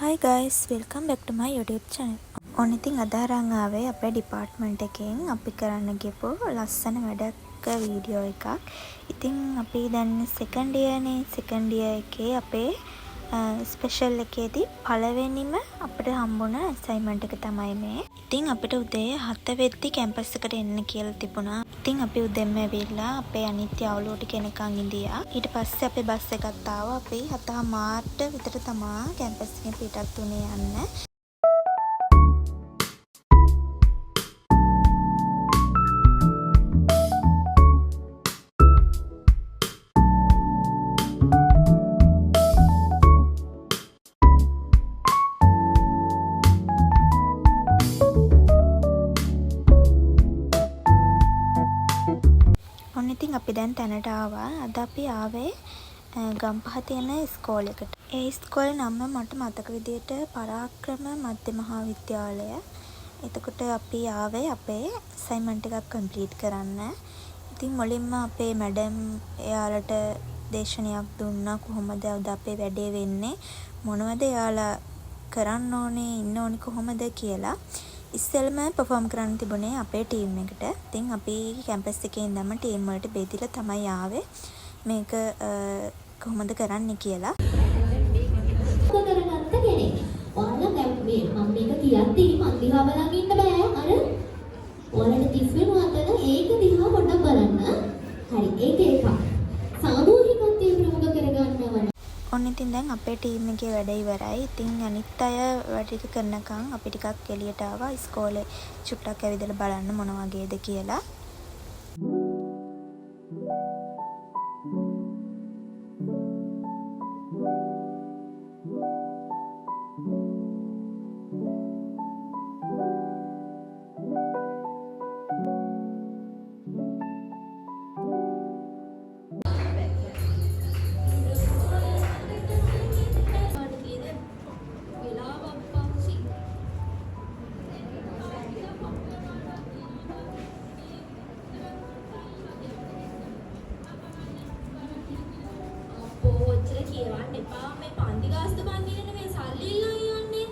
Hi guys, welcome back to my YouTube channel. ඔන්න ඉතින් අද අරන් ආවේ අපේ ඩිපාර්ට්මන්ට් එකෙන් අපි කරන්න ගිහපු ලස්සන වැඩක වීඩියෝ එකක්. ඉතින් අපි දැන් සෙකන්ඩ් ඉයර් එකේ අපේ ස්පෙෂල් එකේදී පළවෙනිම අපිට හම්බුණ අසයින්මන්ට් එක තමයි මේ. ඉතින් අපිට උදේ 7 වෙද්දි කැම්පස් එකට එන්න කියලා තිබුණා. ඉතින් අපි උදෙන්ම ඇවිල්ලා අපේ අනිත් යාළුවෝ ටික එනකන් ඉඳියා. ඊට පස්සේ අපේ බස් එකත් ආවා. අපි 7:00 විතර තමයි කැම්පස් එකෙන් පිටත් වුණේ යන්න. ඉතින් අපි දැන් තැනට ආවා. අද අපි ආවේ ගම්පහ තියෙන ඉස්කෝලේකට. ඒ ඉස්කෝලේ නම මට මතක විදියට පරාක්‍රම මධ්‍ය මහාවිද්‍යාලය. එතකොට අපි ආවේ අපේ අසයින්මන්ට් එකක් කම්ප්ලීට් කරන්න. ඉතින් මුලින්ම අපේ මැඩම් එයාලට දේශනයක් දුන්නා කොහොමද අද අපේ වැඩේ වෙන්නේ, මොනවද එයාලා කරන්න ඕනේ, ඉන්න ඕනේ කොහොමද කියලා. ඉස්සෙල්ම perform කරන්න තිබුණේ අපේ ටීම් එකට. ඉතින් අපි කැම්පස් එකේ ඉඳන්ම ටීම් වලට බෙදලා තමයි ආවේ මේක කොහොමද කරන්නේ කියලා. කරගත්ත කෙනෙක්. ඔයාලා දැන් මම මේක කියද්දි මන් දිහා බලන් ඉන්න බෑ. අර ඔයාලට කිස් වෙනවා අතන ඒක දිහා පොඩ්ඩක් බලන්න. හරි ඒක එකක්. සාමූහිකත්වයේ ප්‍රමුඛ කරගන්නවා. ඔන්න ඉතින් දැන් අපේ ටීම් එකේ වැඩ ඉවරයි. ඉතින් අනිත් අය වැඩ ටික කරනකම් අපි ටිකක් එළියට ආවා ඉස්කෝලේ චුට්ටක් ඇවිදලා බලන්න මොන වගේද කියලා. කියවන්න එපා මේ පන්ති ගාස්ත බන්දින්න මේ සල්ලි ඉල්ලන් යන්නේ.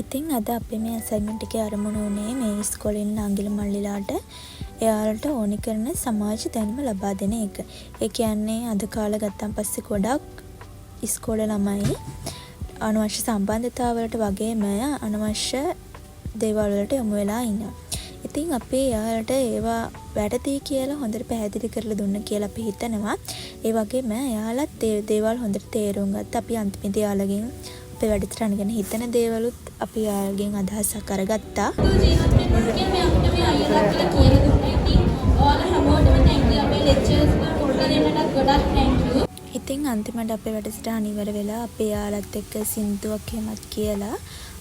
ඉතින් අද අපි මේ අසයින්මන්ට් එකේ අරමුණ උනේ මේ ඉස්කෝලේ ඉන්න අංගිල මල්ලිලාට එයාලට ඕනි කරන සමාජ දැනුම ලබා දෙන එක. ඒ කියන්නේ අද කාලේ ගත්තන් පස්සේ ගොඩක් ඉස්කෝලේ ළමයි අනවශ්‍ය සම්බන්ධතාවලට වගේම අනවශ්‍ය දේවල් වලට යොමු වෙලා ඉන්නවා. ඉතින් අපි එයාලට ඒවා වැරදි කියලා හොඳට පැහැදිලි කරලා දුන්න කියලා අපි හිතනවා. ඒ වගේම එයාලත් ඒ දේවල් හොඳට තේරුම් ගත්තා. අපි අන්තිමේදී එයාලගෙන් අපේ වැඩසටහන ගැන හිතන දේවලුත් අපි එයාලගෙන් අදහසක් අරගත්තා. ජීවත් වෙන්න ඕනේ මේ අපිට මේ අයියලා කියලා කියලා දුන්නා. ඉතින් ඔයාලා හැමෝටම thank you. අපේ lectures වලට දෙන්නටත් ගොඩක් thank you. ඉතින් අන්තිමට අපේ වැඩසටහන ඉවර වෙලා අපි එයාලත් එක්ක සින්දුවක් එහෙමත් කියලා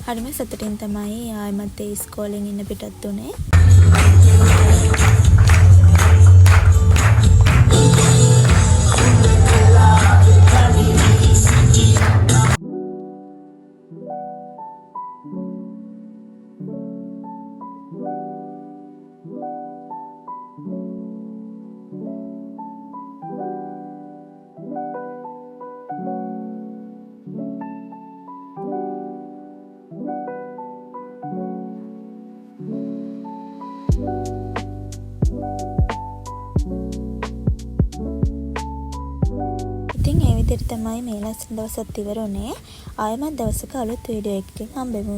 හරිම සතුටින් තමයි ආයෙමත් ඒ ඉස්කෝලෙන් ඉන්න පිටත් උනේ. ඉතින් ඒ විදිහට තමයි මේ ලස්සන දවසත් ඉවර වුණේ. ආයෙමත් දවසක අලුත් වීඩියෝ එකකින් හම්බෙමු.